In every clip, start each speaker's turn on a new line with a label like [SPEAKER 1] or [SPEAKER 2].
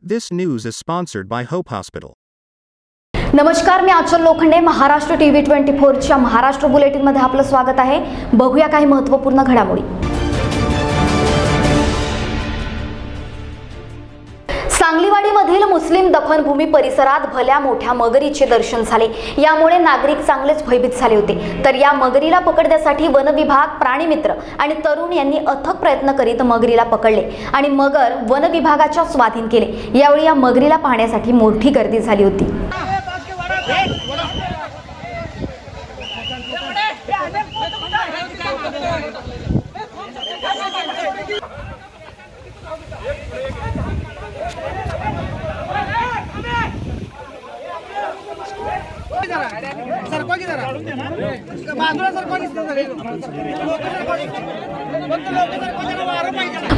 [SPEAKER 1] This news is sponsored by Hope Hospital.
[SPEAKER 2] नमस्कार, मी आचल Lokhande. Maharashtra TV 24च्या Maharashtra बुलेटिनमध्ये आपलं स्वागत आहे. बघूया काही महत्त्वपूर्ण घडामोडी. सांगलीवाडीमधील मुस्लिम दफनभूमी परिसरात भल्या मोठ्या मगरीचे दर्शन झाले. यामुळे नागरिक चांगलेच भयभीत झाले होते. तर या मगरीला पकडण्यासाठी वन विभाग, प्राणीमित्र आणि तरुण यांनी अथक प्रयत्न करीत मगरीला पकडले आणि मगर वन विभागाच्या स्वाधीन केले. यावेळी या मगरीला पाहण्यासाठी मोठी गर्दी झाली होती.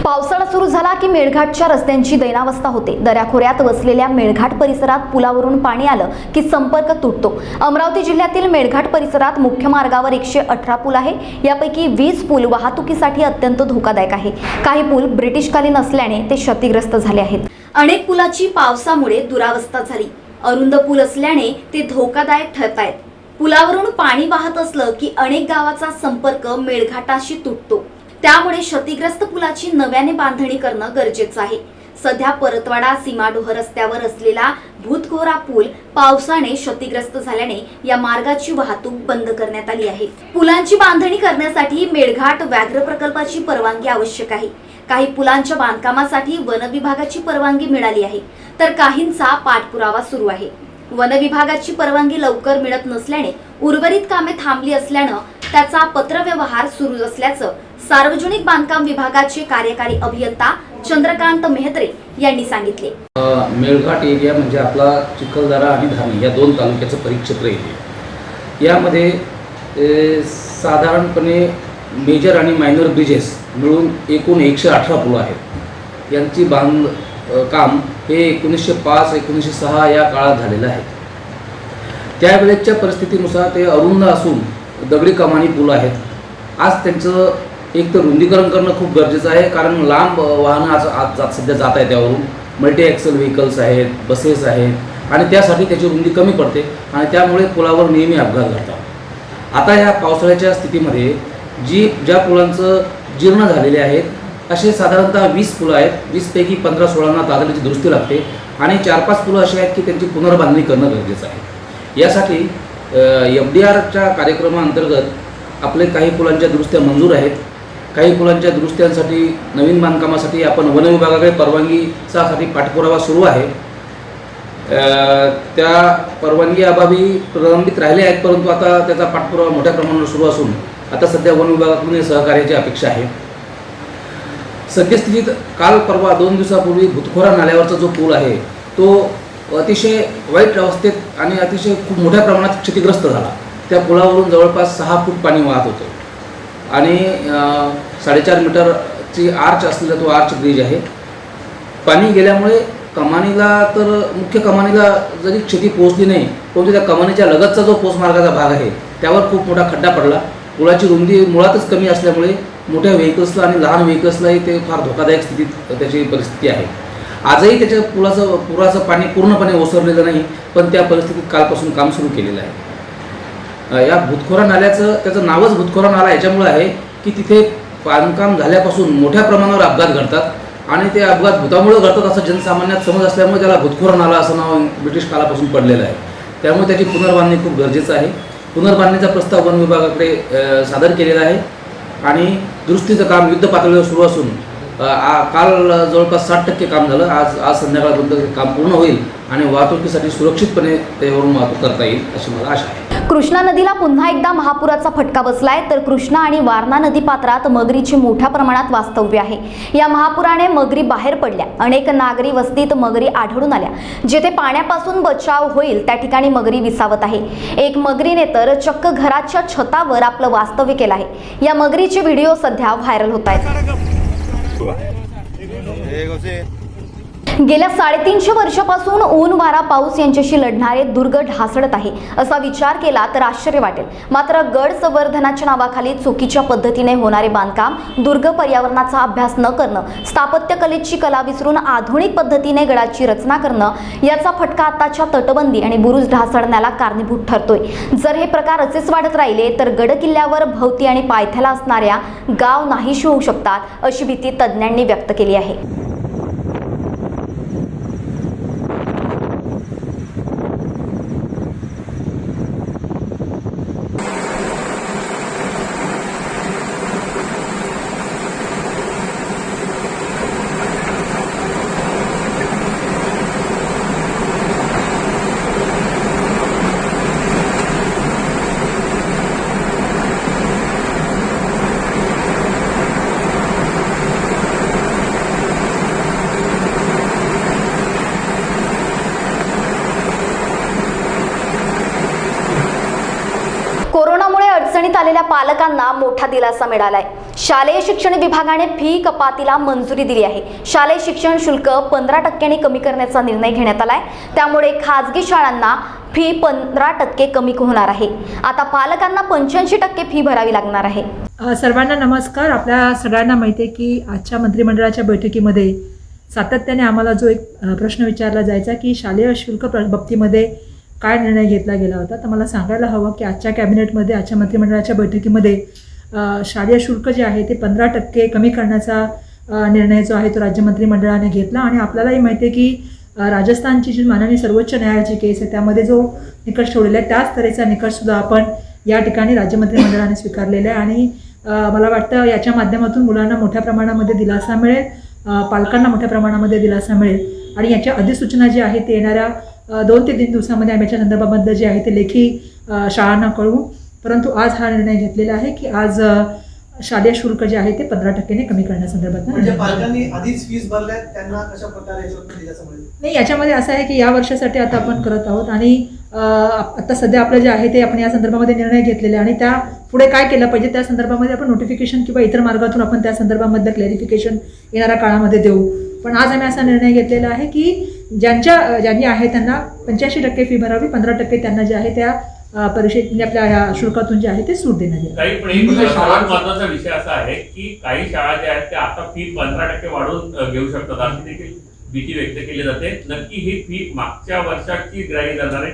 [SPEAKER 2] पावसाळा सुरू झाला की मेळघाटच्या रस्त्यांची दैनावस्था होते. दऱ्याखोऱ्यात वसलेल्या मेळघाट परिसरात पुलावरून पाणी आलं की संपर्क तुटतो. अमरावती जिल्ह्यातील मेळघाट परिसरात मुख्य मार्गावर 118 पूल आहे. यापैकी 20 पूल वाहतुकीसाठी अत्यंत धोकादायक आहे. काही पूल ब्रिटिशकालीन असल्याने ते क्षतिग्रस्त झाले आहेत. अनेक पुलाची पावसामुळे दुरावस्था झाली. अरुंद पूल असल्याने ते धोकादायक ठरत आहेत. पुलावरून पाणी वाहत असलं की अनेक गावाचा संपर्क मेळघाटाशी तुटतो. त्यामुळे क्षतिग्रस्त पुलाची नव्याने बांधणी करणं गरजेचं आहे. सध्या परतवाडा सीमाडोह रस्त्यावर असलेला भूतखोरा पूल पावसाने क्षतिग्रस्त झाल्याने या मार्गाची वाहतूक बंद करण्यात आली आहे. पुलांची बांधणी करण्यासाठी मेळघाट व्याघ्र प्रकल्पाची परवानगी आवश्यक आहे. काही पुलांच्या बांधकामासाठी वन विभागाची परवानगी मिळाली आहे, तर काहींचा पाठपुरावा सुरू आहे. वन विभागाची परवानगी लवकर मिळत नसल्याने उर्वरित कामे थांबली असल्यानं त्याचा पत्रव्यवहार सुरू असल्याचं सार्वजनिक बांधकाम विभागाचे कार्यकारी अभियंता चंद्रकांत मेहत्रे यांनी सांगितले.
[SPEAKER 3] मेळघाट एरिया म्हणजे आपला चिखलदरा आणि धामी या दोन तालुक्याचं परिक्षेत्र एरिया. यामध्ये साधारणपणे मेजर आणि मायनर ब्रिजेस मिळून एकूण 118 पुलं आहेत. यांची काम हे 1905-1906 या काळात झालेलं आहे. त्यावेळेच्या परिस्थितीनुसार ते अरुंद असून दगडी कमानी पूल आहेत. आज त्यांचं एक तर रुंदीकरण करणं खूप गरजेचं आहे, कारण लांब वाहनं आज सध्या जात आहेत. त्यावरून मल्टी ॲक्सल व्हेकल्स आहेत, बसेस आहेत आणि त्यासाठी त्याची रुंदी कमी पडते आणि त्यामुळे पुलावर नेहमी अपघात घडतात. आता या पावसाळ्याच्या स्थितीमध्ये ज्या पुलांचं जीर्ण झालेले आहेत असे साधारणतः 20 पुलं आहेत. 20 पैकी 15-16 तातडीची दुरुस्ती लागते आणि 4-5 पुलं अशी आहेत की त्यांची पुनर्बांधणी करणं गरजेचं आहे. यासाठी FDRच्या कार्यक्रमाअंतर्गत आपले काही पुलांच्या दुरुस्त्या मंजूर आहेत. काही पुलांच्या दुरुस्त्यांसाठी नवीन बांधकामासाठी आपण वन विभागाकडे परवानगीसाठी पाठपुरावा सुरू आहे. त्या परवानगी अभावी प्रलंबित राहिले आहेत, परंतु आता त्याचा पाठपुरावा मोठ्या प्रमाणावर सुरू असून आता सध्या वन विभागाकडून सहकार्याची अपेक्षा आहे. सद्यस्थितीत काल परवा 2 दिवसापूर्वी भूतखोरा नाल्यावरचा जो पूल आहे तो अतिशय वाईट अवस्थेत आणि अतिशय खूप मोठ्या प्रमाणात क्षतिग्रस्त झाला. त्या पुलावरून जवळपास 6 फूट पाणी वाहत होतं आणि 4.5 मीटरची आर्च असलेला तो आर्च ब्रिज आहे. पाणी गेल्यामुळे कमानीला, तर मुख्य कमानीला जरी क्षती पोहोचली नाही, परंतु त्या कमानीच्या लगतचा जो पोस्टमार्गाचा भाग आहे त्यावर खूप मोठा खड्डा पडला. पुलाची रुंदी मुळातच कमी असल्यामुळे मोठ्या व्हेकल्सला आणि लहान व्हेकल्सलाही ते फार धोकादायक स्थितीत त्याची परिस्थिती आहे. आजही त्याच्या पुराचं पाणी पूर्णपणे ओसरलेलं नाही, पण त्या परिस्थितीत कालपासून काम सुरू केलेलं आहे. या भूतखोरा नाल्याचं त्याचं नावच भूतखोरा नाला याच्यामुळे आहे की तिथे बांधकाम झाल्यापासून मोठ्या प्रमाणावर अपघात घडतात आणि ते अपघात भूतामुळे घडतात असं जनसामान्यात समज असल्यामुळे त्याला भूतखोरा नाला असं नाव ब्रिटिश काळापासून पडलेलं आहे. त्यामुळे त्याची पुनर्बांधणी खूप गरजेचं आहे. पुनर्बांधणीचा प्रस्ताव वन विभागाकडे सादर केलेला आहे आणि दुरुस्तीचं काम युद्ध पातळीवर सुरू असून काल जवळपास 60% काम झालं. आज संध्याकाळपर्यंत काम पूर्ण होईल आणि वाहतुकीसाठी सुरक्षितपणे त्यावरून वाहतूक करता येईल अशी मला आशा आहे.
[SPEAKER 2] कृष्णा नदीला पुन्हा एकदा महापुराचा फटका बसलाय. तर कृष्णा आणि वारणा नदी पात्रात मगरीची मोठ्या प्रमाणात वास्तव्य आहे. या महापुराने मगरी बाहेर पडल्या. अनेक नागरी वस्तीत मगरी आढळून आल्या. जेथे पाण्यापासून बचाव होईल त्या ठिकाणी मगरी विसावत आहे. एक मगरीने तर चक्क घराच्या छतावर आपलं वास्तव्य केलं आहे. या मगरीचे व्हिडिओ सध्या व्हायरल होत आहेत. गेल्या 350 वर्षापासून ऊन वारा पाऊस यांच्याशी लढणारे दुर्ग ढासळत आहे असा विचार केला तर आश्चर्य वाटेल. मात्र गड संवर्धनाच्या नावाखाली चुकीच्या पद्धतीने होणारे बांधकाम, दुर्ग पर्यावरणाचा अभ्यास न करणं, स्थापत्य कलेची कला विसरून आधुनिक पद्धतीने गडाची रचना करणं याचा फटका आताच्या तटबंदी आणि बुरुज ढासळण्याला कारणीभूत ठरतोय. जर हे प्रकार असेच वाढत राहिले तर गड किल्ल्यावर भोवती आणि पायथ्याला असणाऱ्या गाव नाहीशी होऊ शकतात अशी भीती तज्ज्ञांनी व्यक्त केली आहे. कोरोनामुळे अडचणीत आलेल्या पालकांना मोठा दिलासा मिळालाय. शालेय शिक्षण विभागाने फी कपातीला मंजुरी दिली आहे. शालेय शिक्षण शुल्क 15% कमी करण्याचा निर्णय घेण्यात आलाय. त्यामुळे खाजगी शाळांना फी 15% कमी होणार आहे. आता पालकांना 85% फी भरावी लागणार आहे.
[SPEAKER 4] सर्वांना नमस्कार. आपल्या सगळ्यांना माहिती आहे की आजच्या मंत्रिमंडळाच्या बैठकीमध्ये सातत्याने आम्हाला जो एक प्रश्न विचारला जायचा की शालेय शुल्क बाबतीमध्ये काय निर्णय घेतला गेला होता. तर मला सांगायला हवं की आजच्या कॅबिनेटमध्ये, आजच्या मंत्रिमंडळाच्या बैठकीमध्ये शालेय शुल्क जे आहे ते 15% कमी करण्याचा निर्णय जो आहे तो राज्य मंत्रिमंडळाने घेतला. आणि आपल्यालाही माहिती आहे की राजस्थानची जी माननीय सर्वोच्च न्यायालयाची केस आहे त्यामध्ये जो निकष ठेवलेला आहे त्याच तऱ्हेचा निकषसुद्धा आपण या ठिकाणी राज्य मंत्रिमंडळाने स्वीकारलेला आहे. आणि मला वाटतं याच्या माध्यमातून मुलांना मोठ्या प्रमाणामध्ये दिलासा मिळेल, पालकांना मोठ्या प्रमाणामध्ये दिलासा मिळेल. आणि याच्या अधिसूचना जी आहे ते येणाऱ्या 2 ते 3 दिवसामध्ये आम्ही याच्या संदर्भाबद्दल जे आहे ते लेखी शाळांना कळवू. परंतु आज हा निर्णय घेतलेला आहे की आज शालेय शुल्क जे आहे ते 15% कमी करण्यासंदर्भात.
[SPEAKER 5] म्हणजे पालकांनी आधीच फीस भरल्या त्यांना कशा प्रकारे
[SPEAKER 4] नाही, याच्यामध्ये असं आहे की या वर्षासाठी आता आपण करत आहोत आणि आता सध्या आपलं जे आहे ते आपण या संदर्भामध्ये निर्णय घेतलेले आणि त्या पुढे काय केलं पाहिजे त्या संदर्भामध्ये आपण नोटिफिकेशन किंवा इतर मार्गातून आपण त्या संदर्भामधलं क्लॅरिफिकेशन येणाऱ्या काळामध्ये देऊ. पण आज आम्ही असा निर्णय घेतलेला आहे की ज्यांनी आहे त्यांना 85% फी भरावी, 15% त्यांना जे आहे त्या परीक्षेत म्हणजे आपल्या ह्या शुल्कातून जे आहे ते सूट देण्यात येईल.
[SPEAKER 6] काही पण एक सर्वात महत्त्वाचा विषय असा आहे की काही शाळा ज्या आहेत त्या आता फी 15% वाढवून घेऊ शकतात अशी देखील भीती व्यक्त केली जाते. नक्की ही फी मागच्या वर्षाची ग्राह्य धरणार आहे?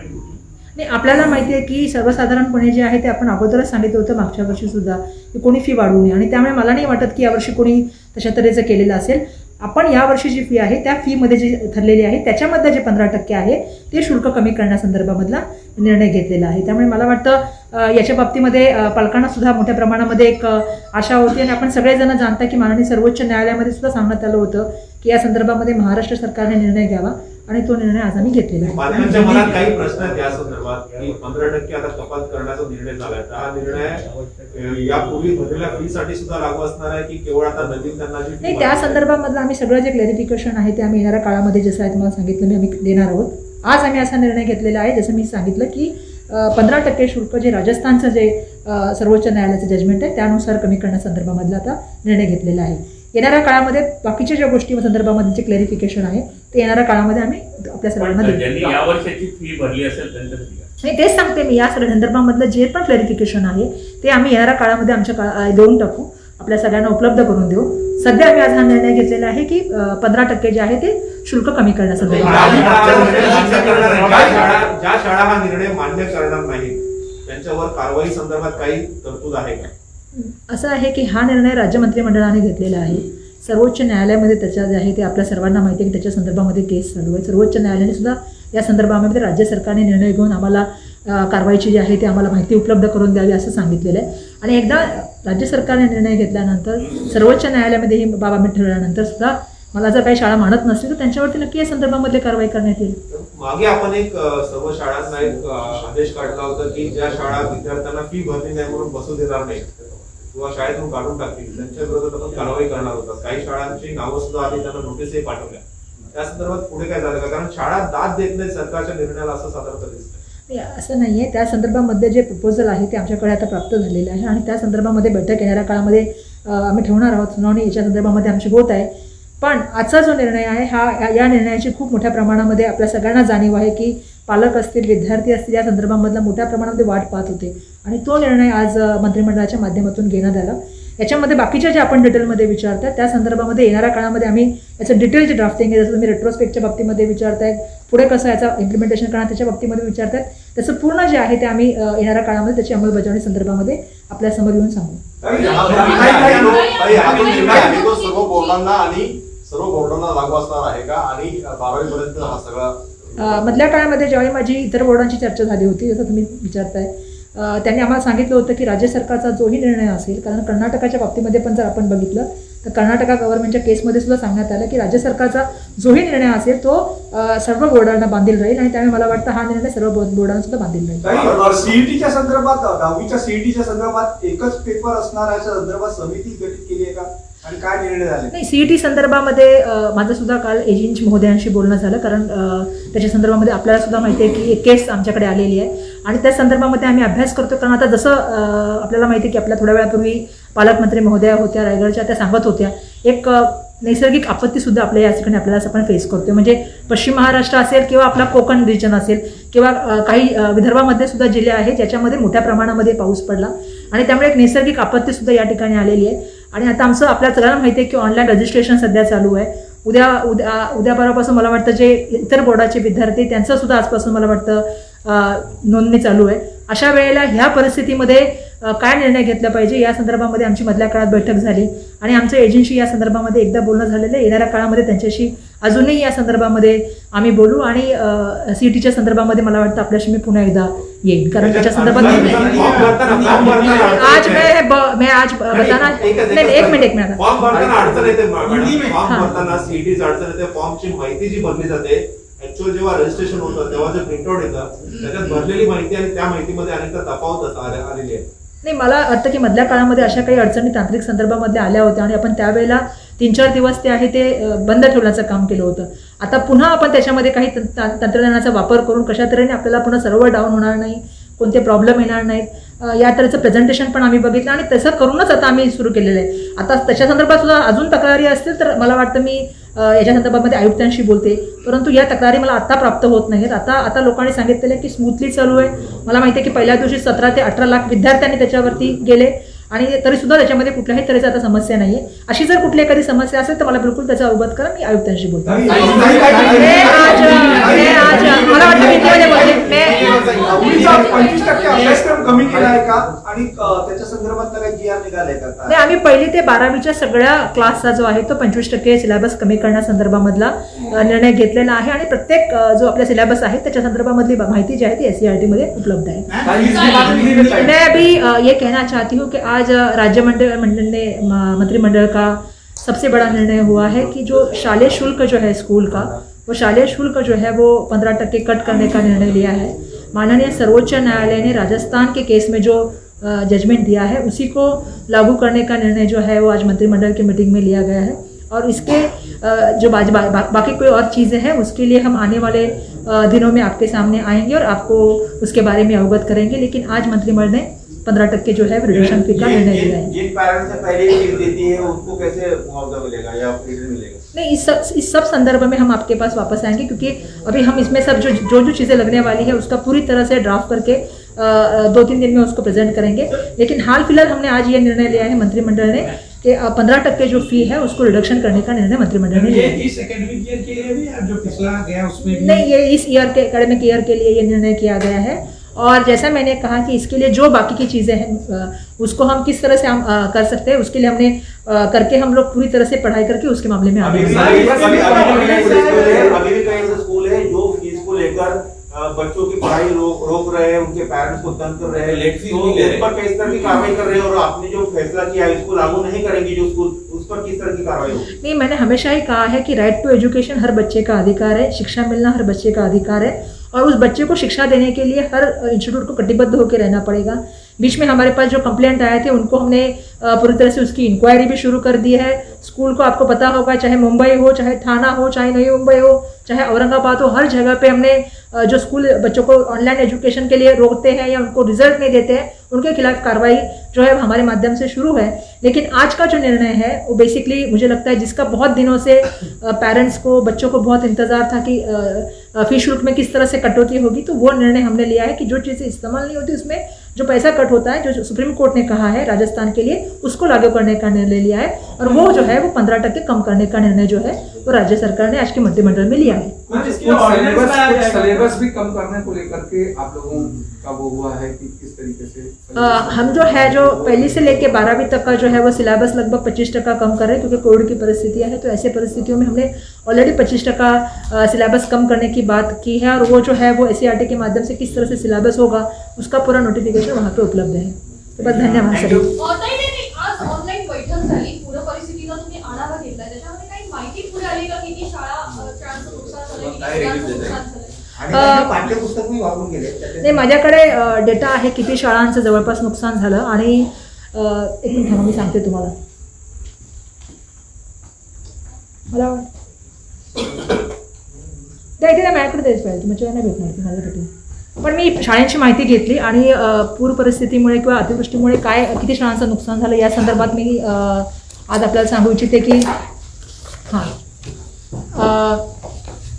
[SPEAKER 4] नाही, आपल्याला माहिती आहे की सर्वसाधारणपणे जे आहे ते आपण अगोदरच सांगितलं होतं मागच्या वर्षी सुद्धा की कोणी फी वाढवू नये. आणि त्यामुळे मला नाही वाटत की यावर्षी कोणी तशा तऱ्हेचं केलेलं असेल. आपण यावर्षी जी फी आहे त्या फीमध्ये जी ठरलेली आहे त्याच्यामध्ये जे 15% आहे ते शुल्क कमी करण्यासंदर्भामधला निर्णय घेतलेला आहे. त्यामुळे मला वाटतं याच्या बाबतीमध्ये पालकांना सुद्धा मोठ्या प्रमाणामध्ये एक आशा होती. आणि आपण सगळेजण जाणता की माननीय सर्वोच्च न्यायालयामध्ये सुद्धा सांगण्यात आलं होतं की या संदर्भामध्ये महाराष्ट्र सरकारने निर्णय घ्यावा आणि तो निर्णय आज आम्ही घेतलेला आहे.
[SPEAKER 7] पालकांच्या मनात काही प्रश्न आहेत या संदर्भात की 15% आता कपात करण्याचा निर्णय झालाय. तर हा निर्णय यापूर्वी भरलेल्या फीसाठी सुद्धा लागू असणार आहे की केवळ आता नवीन त्यांना जी
[SPEAKER 4] नाही, त्या संदर्भामधलं आम्ही सगळं जे क्लॅरिफिकेशन आहे ते आम्ही येणाऱ्या काळामध्ये जसं आहे तुम्हाला सांगितलं मी आम्ही देणार आहोत. आज आम्ही असा निर्णय घेतलेला आहे जसं मी सांगितलं की 15% शुल्क जे राजस्थानचं जे सर्वोच्च न्यायालयाचं जजमेंट आहे त्यानुसार कमी करण्यासंदर्भामधला आता निर्णय घेतलेला आहे. येणाऱ्या काळामध्ये बाकीच्या ज्या गोष्टी संदर्भामध्ये जे क्लॅरिफिकेशन आहे ते येणाऱ्या काळामध्ये आम्ही आपल्या सर्वांना
[SPEAKER 6] ज्यांनी या वर्षाची फी भरली असेल त्यांच्यासाठी
[SPEAKER 4] नाही, तेच सांगते मी. या सगळ्या संदर्भामधलं जे पण क्लॅरिफिकेशन आहे ते आम्ही येणाऱ्या काळामध्ये आमच्या देऊन टाकू, आपल्या सगळ्यांना उपलब्ध करून देऊ. सध्या आम्ही आज हा निर्णय घेतलेला आहे की 15% जे आहे ते शुल्क कमी करण्यासंदर्भात.
[SPEAKER 7] ज्या शाळा हा निर्णय मान्य करणार नाही त्यांच्यावर कारवाई संदर्भात काही तरतूद आहे का?
[SPEAKER 4] असं आहे की हा निर्णय राज्य मंत्रिमंडळाने घेतलेला आहे. सर्वोच्च न्यायालयामध्ये त्याच्या जे आहे ते आपल्या सर्वांना माहिती आहे की त्याच्या संदर्भामध्ये केस चालू आहे. सर्वोच्च न्यायालयाने सुद्धा या संदर्भामध्ये राज्य सरकारने निर्णय घेऊन आम्हाला कारवाईची जी आहे ती आम्हाला माहिती उपलब्ध करून द्यावी असं सांगितलेलं आहे. आणि एकदा राज्य सरकारने निर्णय घेतल्यानंतर सर्वोच्च न्यायालयामध्ये ही बाब आम्ही ठरवल्यानंतर सुद्धा मला जर काही शाळा मानत नसतील तर त्यांच्यावरती नक्की या संदर्भामध्ये कारवाई करण्यात येईल.
[SPEAKER 7] मागे आपण एक सर्व शाळांना एक आदेश काढला होता की ज्या शाळा विद्यार्थ्यांना फी भरली नाही म्हणून बसू देणार नाही किंवा शाळेतून काढून टाकतील त्यांच्या विरोधात आपण कारवाई करणार होता. काही शाळांची नावं सुद्धा आली, त्यांना नोटीसही पाठवल्या. त्या संदर्भात पुढे काय झालं का? कारण शाळा दाद देत नाही सरकारच्या निर्णयाला असं साधारणतः दिसतं.
[SPEAKER 4] असं नाही आहे. त्या संदर्भामध्ये जे प्रपोजल आहे ते आमच्याकडे आता प्राप्त झालेलं आहे आणि त्या संदर्भामध्ये बैठक येणाऱ्या काळामध्ये आम्ही ठेवणार आहोत. सुनावणी याच्या संदर्भामध्ये आमची होत आहे. पण आजचा जो निर्णय आहे या निर्णयाची खूप मोठ्या प्रमाणामध्ये आपल्या सगळ्यांना जाणीव आहे की पालक असतील, विद्यार्थी असतील, या संदर्भामधला मोठ्या प्रमाणामध्ये वाट पाहत होते आणि तो निर्णय आज मंत्रिमंडळाच्या माध्यमातून घेण्यात आला. याच्यामध्ये बाकीच्या जे आपण डिटेलमध्ये विचारताय त्या संदर्भामध्ये येणाऱ्या काळामध्ये आम्ही याचं डिटेलची ड्राफ्टिंग आहे, जसं तुम्ही रेट्रोस्पेक्टच्या बाबतीमध्ये विचारताय, पुढे कसं याचं इम्प्लिमेंटेशन करणार त्याच्या बाबतीमध्ये विचारतायत, त्याचं पूर्ण जे आहे ते आम्ही येणाऱ्या काळामध्ये त्याची अंमलबजावणी संदर्भामध्ये आपल्यासमोर येऊन सांगू.
[SPEAKER 8] सर्व बोर्डांना आणि सर्व बोर्डांना लागू असणार आहे का आणि 12वी पर्यंत हा सगळा
[SPEAKER 4] मधल्या काळामध्ये जेव्हा माझी इतर बोर्डांची चर्चा झाली होती, जसं तुम्ही विचारताय, त्यांनी आम्हाला सांगितलं होतं की राज्य सरकारचा जोही निर्णय असेल, कारण कर्नाटकाच्या बाबतीमध्ये पण जर आपण बघितलं तर कर्नाटका गव्हर्नमेंटच्या केसमध्ये सुद्धा सांगण्यात आलं की राज्य सरकारचा जोही निर्णय असेल तो सर्व बोर्डांना बांधील राहील आणि त्यामुळे मला वाटतं हा निर्णय सर्व बोर्डांना सुद्धा बांधील राहील.
[SPEAKER 5] सीईटीच्या संदर्भात 10वीच्या सीईटीच्या संदर्भात एकच पेपर असणार याच्या संदर्भात समिती गठीत केली आहे का आणि काय निर्णय झाले?
[SPEAKER 4] नाही, सीईटी संदर्भामध्ये माझं सुद्धा काल एजिंच महोदयांशी बोलणं झालं, कारण त्याच्या संदर्भामध्ये आपल्याला सुद्धा माहिती आहे की एक केस आमच्याकडे आलेली आहे आणि त्या संदर्भामध्ये आम्ही अभ्यास करतो. कारण आता जसं आपल्याला माहिती आहे की आपल्या थोड्या वेळापूर्वी पालकमंत्री महोदया होत्या रायगडच्या, त्या सांगत होत्या एक नैसर्गिक आपत्तीसुद्धा आपल्या या ठिकाणी आपल्याला आपण फेस करतो. म्हणजे पश्चिम महाराष्ट्र असेल किंवा आपला कोकण रिजन असेल किंवा काही विदर्भामध्ये सुद्धा जिल्हे आहेत ज्याच्यामध्ये मोठ्या प्रमाणामध्ये पाऊस पडला आणि त्यामुळे एक नैसर्गिक आपत्तीसुद्धा या ठिकाणी आलेली आहे. आणि आता आमचं आपल्याला सगळ्यांना माहिती आहे की ऑनलाईन रजिस्ट्रेशन सध्या चालू आहे. उद्या परवापासून मला वाटतं जे इतर बोर्डाचे विद्यार्थी त्यांचं सुद्धा आजपासून मला वाटतं नोंदणी चालू आहे. अशा वेळेला ह्या परिस्थितीमध्ये काय निर्णय घेतला पाहिजे या संदर्भामध्ये आमची मधल्या काळात बैठक झाली आणि आमचं एजन्सी या संदर्भामध्ये एकदा बोलणं झालेलं आहे. येणाऱ्या काळामध्ये त्यांच्याशी अजूनही या संदर्भामध्ये आम्ही बोलू आणि सीईटीच्या संदर्भामध्ये मला वाटतं आपल्याशी मी पुन्हा एकदा येईन, कारण त्याच्या संदर्भात आज मैं आज बताना नाही, एक मिनिट
[SPEAKER 7] फॉर्म भरताना अडचण येते, फॉर्म भरताना सीईटीची अडचण येते. फॉर्मची माहिती जी भरली जाते ऍक्च्युअल जेव्हा रजिस्ट्रेशन होतं तेव्हा जे प्रिंटआउट येतं त्याच्यात भरलेली माहिती आणि त्या माहितीमध्ये अनेकदा तफावत आलेली आहे.
[SPEAKER 4] नाही, मला वाटतं की मधल्या काळामध्ये अशा काही अडचणी तांत्रिक संदर्भामध्ये आल्या होत्या आणि आपण त्यावेळेला 3-4 दिवस ते आहे ते बंद ठेवण्याचं काम केलं होतं. आता पुन्हा आपण त्याच्यामध्ये काही तंत्रज्ञानाचा वापर करून कशा तऱ्हेने आपल्याला पुन्हा सर्व्हर डाऊन होणार नाही, कोणते प्रॉब्लेम येणार नाहीत, या तऱ्हेचं प्रेझेंटेशन पण आम्ही बघितलं आणि तसं करूनच आता आम्ही सुरू केलेलं आहे. आता त्याच्या संदर्भात सुद्धा अजून तक्रारी असतील तर मला वाटतं मी याच्या संदर्भामध्ये आयुक्तांशी बोलते, परंतु या तक्रारी मला आता प्राप्त होत नाहीत. आता लोकांनी सांगितलेलं की स्मूथली चालू आहे. मला माहिती आहे की पहिल्या दिवशी 17 ते 18 लाख विद्यार्थ्यांनी त्याच्यावरती गेले आणि तरी सुद्धा त्याच्यामध्ये कुठल्याही तऱ्हेची आता समस्या नाहीये. अशी जर कुठली एखादी समस्या असेल तर मला बिलकुल त्याचा अवगत करा, मी आयुक्तांशी बोलतो. मला वाटतं
[SPEAKER 5] अभ्यासक्रम कमी केला आहे का आणि त्याच्या संदर्भात काही GR निघाले का?
[SPEAKER 4] नाही, आम्ही 1ली ते 12वीच्या सगळ्या क्लासचा जो आहे तो 25% सिलेबस कमी करण्यासंदर्भामधला निर्णय घेतलेला आहे आणि प्रत्येक जो आपला सिलेबस आहे त्याच्या संदर्भामधली माहिती जी आहे ती SCERT मध्ये उपलब्ध आहे. मैं अभी ये कहना चाहती हूँ कि आज मंत्रिमंडल का सबसे बड़ा निर्णय हुआ है कि जो शालेय शुल्क जो है स्कूल का, वो शालेय शुल्क जो है वो 15% कट करने का निर्णय लिया है. माननीय सर्वोच्च न्यायालय ने राजस्थान के केस में जो जजमेंट दिया है उसी को लागू करने का निर्णय जो है वो आज मंत्रिमंडल की मीटिंग में लिया गया है और इसके जो बाकी कोई और चीज़ें हैं उसके लिए हम आने वाले दिनों में आपके सामने आएंगे और आपको उसके बारे में अवगत करेंगे. लेकिन आज मंत्रिमंडल ने 15% जो है रिडक्शन फी का निर्णय लिया है.
[SPEAKER 8] जिन पेरेंट्स ने पहले ही फीस देती है उनको कैसे मुआवजा मिलेगा या रिटर्न मिलेगा?
[SPEAKER 4] नहीं, इस सब संदर्भ में हम आपके पास वापस आएंगे क्योंकि अभी हम इसमें सब जो चीज़ें लगने वाली है उसका पूरी तरह से ड्राफ्ट करके 2-3 दिन में उसको प्रेजेंट करेंगे. लेकिन हाल फिलहाल हमने आज ये निर्णय लिया है मंत्रिमंडल ने कि 15% जो फी है उसको रिडक्शन करने का निर्णय मंत्रिमंडल ने लिया है.
[SPEAKER 5] इस एकेडमिक ईयर के लिए भी जो पिछला गया उसमें भी
[SPEAKER 4] नहीं, ये इस ईयर के एकेडमिक ईयर के लिए ये निर्णय किया गया है और जैसा मैंने कहा कि इसके लिए जो बाकी की चीज़ें हैं उसको हम किस तरह से हम कर सकते हैं उसके लिए हमने करके हम लोग पूरी तरह से पढ़ाई करके उसके मामले में
[SPEAKER 8] अभी भी कई ऐसे स्कूल है जो फीस को लेकर बच्चों की पढ़ाई रोक रहे हैं, उनके पेरेंट्स को तंग कर रहे हैं, लेट फीस नहीं ले रहे, उस पर किस तरह की कार्रवाई कर रहे हैं और आपने जो फैसला किया है इसको लागू नहीं करेंगे जो स्कूल, उस पर किस तरह की कार्रवाई होगी?
[SPEAKER 4] नहीं, मैंने हमेशा ही कहा है कि राइट टू एजुकेशन हर बच्चे का अधिकार है, शिक्षा मिलना हर बच्चे का अधिकार है और उस बच्चे को शिक्षा देने के लिए हर इंस्टीट्यूट को कटिबद्ध होकर रहना पड़ेगा. बीच में हमारे पास जो कंप्लेंट आए थे उनको हमने पूरी तरह से उसकी इंक्वायरी भी शुरू कर दी है. स्कूल को आपको पता होगा, चाहे मुंबई हो, चाहे थाना हो, चाहे नई मुंबई हो, चाहे औरंगाबाद हो, हर जगह पे हमने जो स्कूल बच्चों को ऑनलाइन एजुकेशन के लिए रोकते हैं या उनको रिजल्ट नहीं देते हैं, उनके खिलाफ कार्रवाई जो है हमारे माध्यम से शुरू है। लेकिन आज का जो निर्णय है वो बेसिकली मुझे लगता है जिसका बहुत दिनों से पेरेंट्स को, बच्चों को बहुत इंतजार था कि फीस शुल्क में किस तरह से कटौती होगी, तो वो निर्णय हमने लिया है कि जो चीज़ें इस्तेमाल नहीं होती उसमें जो पैसा कट होता है, जो सुप्रीम कोर्ट ने कहा है राजस्थान के लिए, उसको लागू करने का निर्णय लिया है। और वो जो है वो 15% कम करने का निर्णय जो है वो राज्य सरकार ने आज के मंत्रिमंडल में लिया है।
[SPEAKER 9] सिलेबस भी कम करने को लेकर के आप लोगों का वो हुआ है कि किस तरीके से
[SPEAKER 4] हम जो है जो पहली से लेके 12वीं तक का जो है वो सिलेबस लगभग 25% कम कर रहे हैं, क्योंकि कोविड की परिस्थितियां है। तो ऐसे परिस्थितियों में हमने ऑलरेडी 25% सिलेबस कम करने की बात की है, और वो जो है वो SCERT के माध्यम से किस तरह से सिलेबस होगा उसका पूरा नोटिफिकेशन वहाँ पे उपलब्ध है। तो बस धन्यवाद सर।
[SPEAKER 10] आज ऑनलाईन बैठक झाली, पूर्ण परिस्थितीचा तुम्ही आढावा घेतला, त्याच्यामध्ये काही माहिती पुढे आली का किती शाळांचं नुकसान झालं, किती मुलांचं नुकसान झालं?
[SPEAKER 5] पाठ्यपुस्तक मी वापरून गेले
[SPEAKER 4] नाही, माझ्याकडे डेटा आहे किती शाळांचं जवळपास नुकसान झालं, आणि एक मिनिट थांबा, मी सांगते तुम्हाला। मला इथे माझ्याकडे द्यायच पाहिजे, तुमच्या नाही भेटणार ती माझ्याकडे, पण मी शाळांची माहिती घेतली आणि पूर परिस्थितीमुळे किंवा अतिवृष्टीमुळे काय किती शाळांचं नुकसान झालं या संदर्भात मी आज आपल्याला सांगू इच्छिते की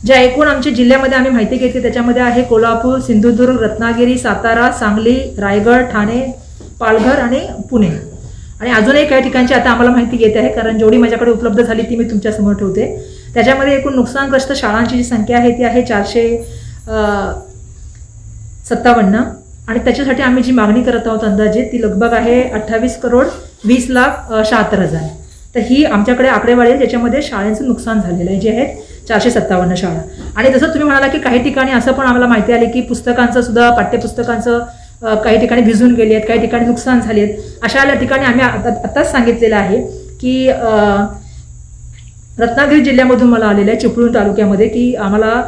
[SPEAKER 4] ज्या एकूण आमच्या जिल्ह्यामध्ये आम्ही माहिती घेतली त्याच्यामध्ये आहे कोल्हापूर, सिंधुदुर्ग, रत्नागिरी, सातारा, सांगली, रायगड, ठाणे, पालघर आणि पुणे, आणि अजूनही काही ठिकाणची आता आम्हाला माहिती घेते आहे, कारण जेवढी माझ्याकडे उपलब्ध झाली ती मी तुमच्यासमोर ठेवते। त्याच्यामध्ये एकूण नुकसानग्रस्त शाळांची जी संख्या आहे ती आहे 457, आणि त्याच्यासाठी आम्ही जी मागणी करत आहोत अंदाजे ती लगभग आहे 28,20,76,000। तर ही आमच्याकडे आकडेवारी आहे ज्याच्यामध्ये शाळांचं नुकसान झालेलं आहे, जे आहेत 457 शाळा। आणि जसं तुम्ही म्हणाला की काही ठिकाणी असं पण आम्हाला माहिती आली की पुस्तकांचं सुद्धा, पाठ्यपुस्तकांचं काही ठिकाणी भिजून गेली आहेत, काही ठिकाणी नुकसान झाली आहेत। अशा ठिकाणी आम्ही आताच सांगितलेलं आहे की रत्नागिरी जिल्ह्यामधून मला आलेलं आहे, चिपळूण तालुक्यामध्ये, की आम्हाला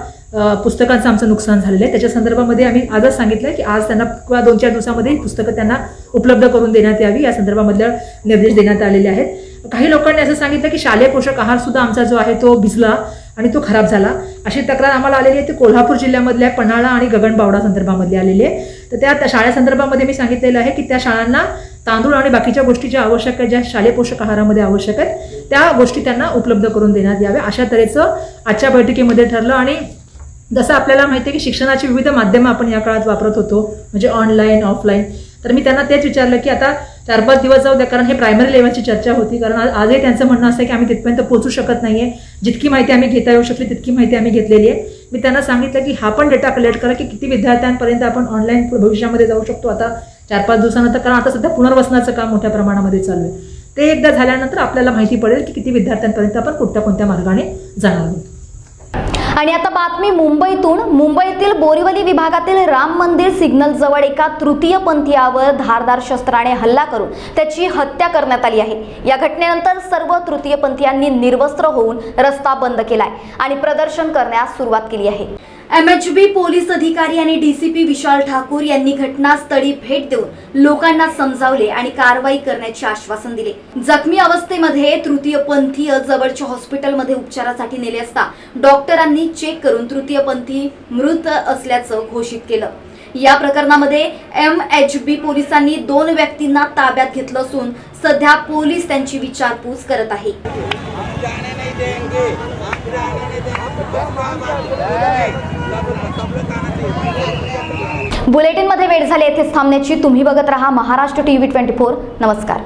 [SPEAKER 4] पुस्तकांचं आमचं नुकसान झालेलं आहे। त्याच्या संदर्भामध्ये आम्ही आजच सांगितलं की आज त्यांना किंवा 2-4 दिवसामध्ये पुस्तकं त्यांना उपलब्ध करून देण्यात यावी या संदर्भामधले निर्देश देण्यात आलेले आहेत। काही लोकांनी असं सांगितलं की शालेय पोषक आहार सुद्धा आमचा जो आहे तो भिजला आणि तो खराब झाला, अशी तक्रार आम्हाला आलेली आहे। ती कोल्हापूर जिल्ह्यामधल्या पन्हाळा आणि गगनबावडा संदर्भामधली आलेली आहे। तर त्या शाळेसंदर्भामध्ये मी सांगितलेलं आहे की त्या शाळांना तांदूळ आणि बाकीच्या गोष्टी ज्या आवश्यक आहेत, ज्या शालेय पोषक आहारामध्ये आवश्यक आहेत, त्या गोष्टी त्यांना उपलब्ध करून देण्यात याव्या, अशा तऱ्हेचं आजच्या बैठकीमध्ये ठरलं। आणि जसं आपल्याला माहिती आहे की शिक्षणाची विविध माध्यमं आपण या काळात वापरत होतो, म्हणजे ऑनलाईन, ऑफलाईन, तर मी त्यांना तेच विचारलं की आता 4-5 दिवस जाऊ द्या, कारण हे प्रायमरी लेव्हलची चर्चा होती, कारण आजही त्यांचं म्हणणं असं आहे की आम्ही तिथपर्यंत पोहोचू शकत नाहीये, जितकी माहिती आम्ही घेता येऊ शकली तितकी माहिती आम्ही घेतलेली आहे। मी त्यांना सांगितलं की हा पण डेटा कलेक्ट करा की किती विद्यार्थ्यांपर्यंत आपण ऑनलाईन भविष्यामध्ये जाऊ शकतो आता 4-5 दिवसानंतर, कारण आता सध्या पुनर्वसनाचं काम मोठ्या प्रमाणामध्ये चालू आहे। ते एकदा झाल्यानंतर आपल्याला माहिती पडेल की किती विद्यार्थ्यांपर्यंत आपण कोणत्या मार्गाने जाणार आहोत।
[SPEAKER 2] आणि आता बातमी मुंबईतून। मुंबईतील बोरीवली विभागातील राम मंदिर सिग्नल जवळ एका तृतीयपंथीयावर धारदार शस्त्राने हल्ला करून त्याची हत्या करण्यात आली आहे। या घटनेनंतर सर्व तृतीयपंथीयांनी निर्वस्त्र होऊन रस्ता बंद केलाय आणि प्रदर्शन करण्यास सुरुवात केली आहे। MHB पोलीस अधिकारी आणि DCP विशाल ठाकूर यांनी घटनास्थळी भेट देऊन लोकांना समजावले आणि कारवाई करण्याचे आश्वासन दिले। जखमी अवस्थेमध्ये तृतीयपंथीय जवळच्या हॉस्पिटलमध्ये उपचारासाठी नेले असता डॉक्टरांनी चेक करून तृतीयपंथी मृत असल्याचं घोषित केलं। या प्रकरणामध्ये MHB पोलिसांनी 2 व्यक्तींना ताब्यात घेतलं असून सध्या पोलीस त्यांची विचारपूस करत आहेत। बुलेटिनमध्ये वेळ झाली, येथेच थांबण्याची। तुम्ही बघत रहा महाराष्ट्र TV 24। नमस्कार।